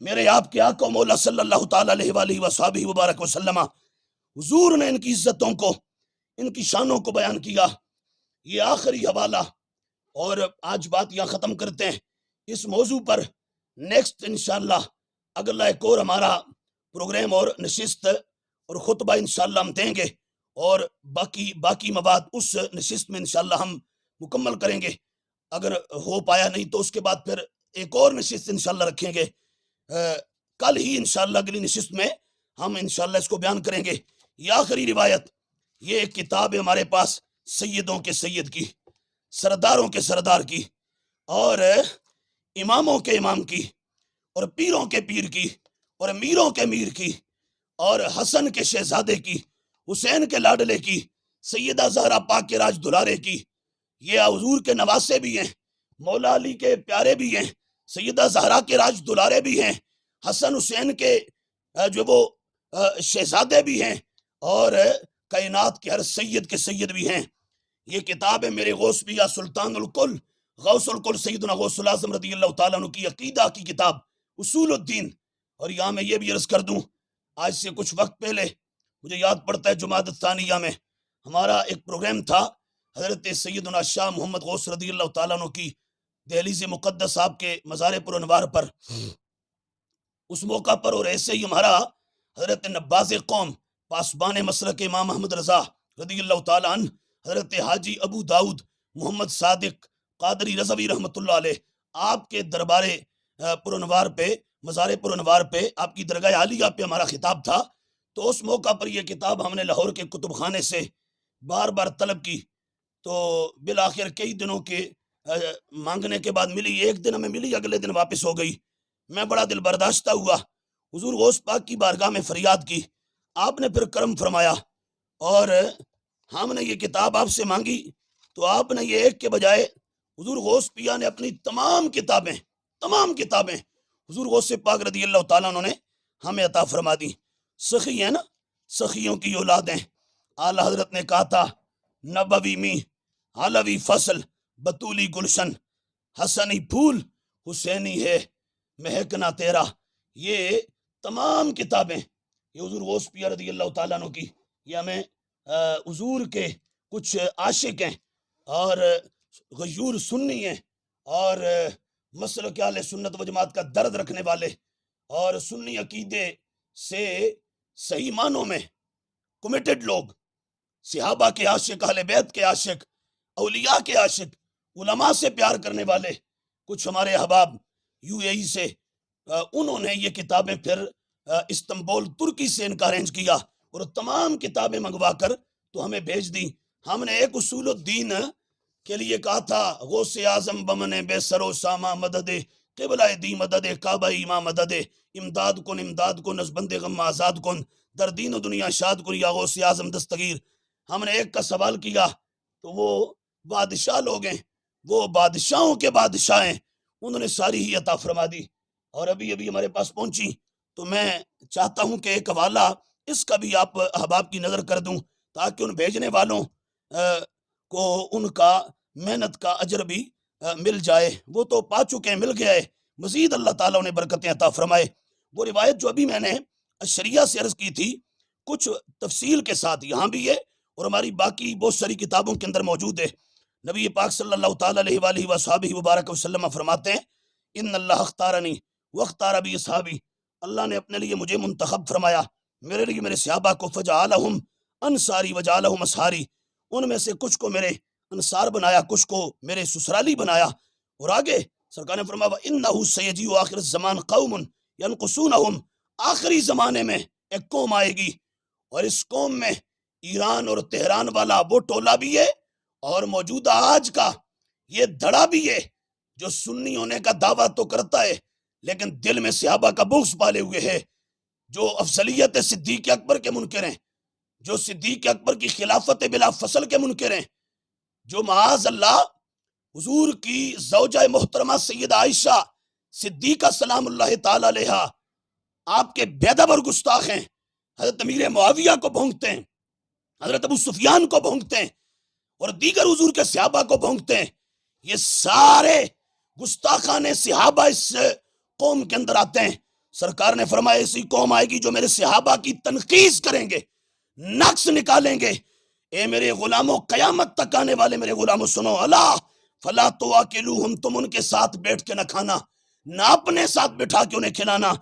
میرے آپ کے آقا و مولا صلی اللہ تعالی علیہ وآلہ وصحبہ وبارک وسلم، حضور نے ان کی عزتوں کو، ان کی شانوں کو بیان کیا۔ یہ آخری حوالہ، اور آج بات یہاں ختم کرتے ہیں۔ اس موضوع پر نیکسٹ انشاءاللہ اگلا ایک اور ہمارا پروگرام اور نشست اور خطبہ انشاءاللہ ہم دیں گے، اور باقی مواد اس نشست میں انشاءاللہ ہم مکمل کریں گے۔ اگر ہو پایا نہیں تو اس کے بعد پھر ایک اور نشست انشاءاللہ رکھیں گے۔ کل ہی انشاءاللہ اگلی نشست میں ہم انشاءاللہ اس کو بیان کریں گے۔ یہ آخری روایت، یہ ایک کتاب ہے ہمارے پاس سیدوں کے سید کی، سرداروں کے سردار کی، اور اماموں کے امام کی، اور پیروں کے پیر کی، اور امیروں کے امیر کی، اور حسن کے شہزادے کی، حسین کے لاڈلے کی، سیدہ زہرا پاک کے راج دلارے کی۔ یہ حضور کے نواسے بھی ہیں، مولا علی کے پیارے بھی ہیں، سیدہ زہرا کے راج دلارے بھی ہیں، حسن حسین کے جو وہ شہزادے بھی ہیں، اور کائنات کے ہر سید کے سید بھی ہیں۔ یہ کتاب ہے میرے غوث پیا سلطان الکل غوث الکل سیدنا غوث الاعظم رضی اللہ تعالیٰ عنہ کی عقیدہ کی کتاب اصول الدین۔ اور یہاں میں یہ بھی عرض کر دوں، آج سے کچھ وقت پہلے مجھے یاد پڑتا ہے جمعہ الثانیہ میں ہمارا ایک پروگرام تھا حضرت سیدنا شاہ محمد غوث رضی اللہ تعالیٰ عنہ کی دہلیز مقدس آپ کے مزار پر انوار پر۔ اس موقع پر اور ایسے ہی ہمارا حضرت نباز قوم پاسبان مسلک امام احمد رضا رضی اللہ تعالیٰ عنہ حضرت حاجی ابو داؤد محمد صادق قادری رضوی رحمۃ اللہ علیہ، آپ کے دربار پرانوار پہ، مزار پرانوار پہ، آپ کی درگاہ عالیہ پہ ہمارا خطاب تھا۔ تو اس موقع پر یہ کتاب ہم نے لاہور کے کتب خانے سے بار بار طلب کی، تو بالآخر کئی دنوں کے مانگنے کے بعد ملی، ایک دن ہمیں ملی، اگلے دن واپس ہو گئی۔ میں بڑا دل برداشتہ ہوا، حضور غوث پاک کی بارگاہ میں فریاد کی، آپ نے پھر کرم فرمایا، اور ہم نے یہ کتاب آپ سے مانگی تو آپ نے یہ ایک کے بجائے حضور غوث پیا نے اپنی تمام کتابیں حضور غوث پاک رضی اللہ تعالیٰ عنہ نے ہمیں عطا فرما دی۔ سخی ہیں نا، سخیوں کی اولاد ہیں۔ اعلیٰ حضرت نے کہا تھا نبوی می علوی فصل بطولی گلشن، حسنی پھول حسینی ہے مہکنا تیرا. یہ تمام کتابیں یہ حضور غوث پیر رضی اللہ تعالیٰ عنہ کی، یہ ہمیں حضور کے کچھ عاشق ہیں اور غیور سنی ہیں اور مسلک اہل سنت و جماعت کا درد رکھنے والے اور سنی عقیدے سے صحیح معنوں میں کمیٹڈ لوگ، صحابہ کے عاشق، اہل بیت کے عاشق، اولیاء کے عاشق، علماء سے پیار کرنے والے کچھ ہمارے احباب UAE سے، انہوں نے یہ کتابیں پھر استنبول ترکی سے ان کا ارینج کیا اور تمام کتابیں منگوا کر تو ہمیں بھیج دی. ہم نے ایک اصول الدین کے لیے کہا تھا غوث اعظم بمن بے سر و ساما مدد قبلہ دی مدد کعبہ امام مدد امداد کن از بند غم آزاد کن در دین و دنیا شاد کن یا غوث اعظم دستگیر. ہم نے ایک کا سوال کیا تو وہ بادشاہ لوگ ہیں، وہ بادشاہوں کے بادشاہ ہیں، انہوں نے ساری ہی عطا فرما دی. اور ابھی ہمارے پاس پہنچی تو میں چاہتا ہوں کہ ایک حوالہ اس کا بھی آپ احباب کی نظر کر دوں تاکہ ان بھیجنے والوں کو ان کا محنت کا اجر بھی مل جائے. وہ تو پا چکے ہیں، مل گیا ہے، مزید اللہ تعالیٰ انہیں برکتیں عطا فرمائے. وہ روایت جو ابھی میں نے شریعہ سے عرض کی تھی کچھ تفصیل کے ساتھ یہاں بھی ہے اور ہماری باقی بہت ساری کتابوں کے اندر موجود ہے. نبی پاک صلی اللہ تعالیٰ علیہ وآلہ وصحبہ وبارک وسلم فرماتے ہیں ان اللہ اختارنی واختار بی اصحابی، اللہ نے اپنے لیے مجھے منتخب فرمایا، میرے لیے میرے صحابہ کو، فجعلہم انصاری وجعلہم اصحاری، ان میں سے کچھ کو میرے انصار بنایا، کچھ کو میرے سسرالی بنایا. اور آگے سرکار نے فرمایا وَإِنَّهُ سَيَجِيءُ آخِرِ الزَّمَانِ قَوْمٌ يَنْقُصُونَهُمْ، آخری زمانے میں ایک قوم آئے گی اور اس قوم میں ایران اور تہران والا وہ ٹولہ بھی ہے اور موجودہ آج کا یہ دھڑا بھی ہے جو سنی ہونے کا دعویٰ تو کرتا ہے لیکن دل میں صحابہ کا بغض پالے ہوئے ہے، جو افضلیت صدیق اکبر کے منکر ہیں، جو صدیق اکبر کی خلافت بلا فصل کے منکر ہیں، جو معاذ اللہ حضور کی زوجہ محترمہ سیدہ عائشہ صدیقہ سلام اللہ تعالی علیہ آپ کے بے ادب اور گستاخ ہیں، حضرت امیر معاویہ کو بھونکتے ہیں، حضرت ابو سفیان کو بھونکتے ہیں اور دیگر حضور کے صحابہ کو بھونکتے ہیں. یہ سارے گستاخان صحابہ اس قوم کے اندر آتے ہیں. سرکار نے فرمایا ایسی قوم آئے گی جو میرے صحابہ کی تنقیص کریں گے، نقص نکالیں گے. اے میرے غلاموں، قیامت تک آنے والے میرے غلاموں سنو، الا فلا تواکلوہم، تم ان کے ساتھ بیٹھ کے نہ کھانا، نہ اپنے ساتھ بٹھا کے انہیں کھلانا.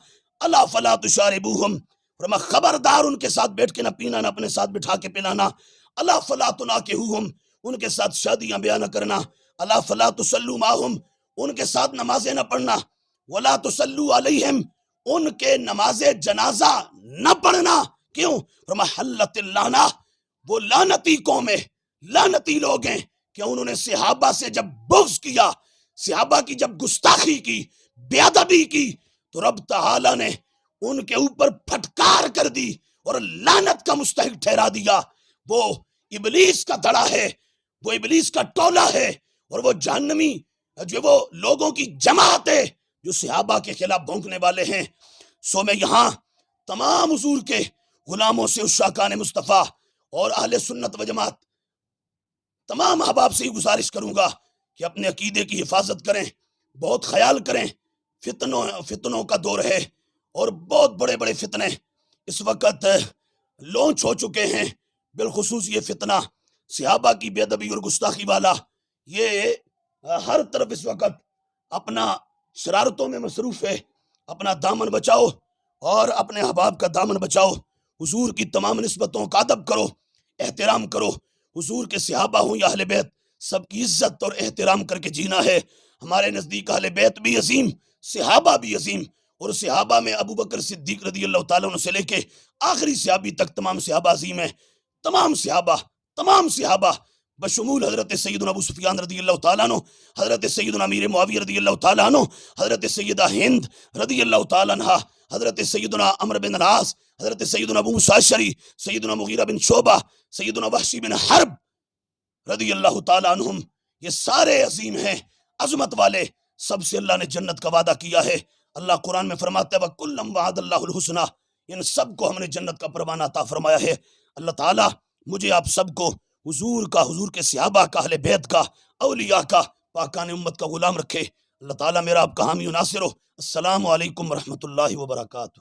الا فلا تشاربوہم، فرما خبردار ان کے ساتھ بیٹھ کے نہ پینا، نہ اپنے ساتھ بٹھا کے پلانا. الا فلا تناکحوہم، ان کے ساتھ شادیاں بیاہ نہ کرنا. الا فلا تصلوا معہم، ان کے ساتھ نمازیں نہ پڑھنا. ولا تصلوا علیہم، ان کے نماز جنازہ نہ پڑھنا. کیوں؟ فرما حلت اللعنہ، وہ لعنتی قوم ہے، لعنتی لوگ ہیں کہ انہوں نے صحابہ سے جب بغض کیا، صحابہ کی جب گستاخی کی، بے ادبی کی، تو رب تعالی نے ان کے اوپر پھٹکار کر دی اور لعنت کا مستحق ٹھہرا دیا. وہ ابلیس کا دھڑا ہے، وہ ابلیس کا ٹولہ ہے اور وہ جہنمی جو وہ لوگوں کی جماعت ہے جو صحابہ کے خلاف بھونکنے والے ہیں. سو میں یہاں تمام حضور کے غلاموں سے، عشاقان مصطفیٰ اور اہل سنت و جماعت تمام احباب سے ہی گزارش کروں گا کہ اپنے عقیدے کی حفاظت کریں، بہت خیال کریں. فتنوں کا دور ہے اور بہت بڑے بڑے فتنے اس وقت لانچ ہو چکے ہیں، بالخصوص یہ فتنہ صحابہ کی بے ادبی اور گستاخی والا. یہ ہر طرف اس وقت اپنا شرارتوں میں مصروف ہے. اپنا دامن بچاؤ اور اپنے احباب کا دامن بچاؤ. حضور کی تمام نسبتوں کا ادب کرو، احترام کرو. حضور کے صحابہ ہوں یا اہل بیت، سب کی عزت اور احترام کر کے جینا ہے. ہمارے نزدیک اہل بیت بھی عظیم، صحابہ بھی عظیم، اور صحابہ میں ابو بکر صدیق رضی اللہ تعالیٰ عنہ سے لے کے آخری صحابی تک تمام صحابہ عظیم ہیں. تمام صحابہ بشمول حضرت سیدنا ابو سفیان رضی اللہ تعالیٰ عنہ، حضرت سیدنا امیر معاویہ رضی اللہ تعالیٰ عنہ، حضرت سیدہ ہند رضی اللہ تعالیٰ عنہ، حضرت سیدنا عمرو بن العاص، حضرت سیدنا ابو موسیٰ اشعری، سیدنا مغیرہ بن شعبہ، سیدنا وحشی بن حرب رضی اللہ تعالیٰ عنہم. یہ سارے عظیم ہیں، عظمت والے. سب سے اللہ نے جنت کا وعدہ کیا ہے. اللہ قرآن میں فرماتا ہے وَكُلًّا وَعَدَ اللَّهُ الْحُسْنَى، ان سب کو ہم نے جنت کا پروانہ عطا فرمایا ہے. اللہ تعالیٰ مجھے آپ سب کو حضور کا، حضور کے صحابہ کا، اہل بیت کا، اولیاء کا، پاکان امت کا غلام رکھے۔ اللہ تعالیٰ میرا آپ کا حامی و ناصر ہو۔ السلام علیکم ورحمۃ اللہ وبرکاتہ۔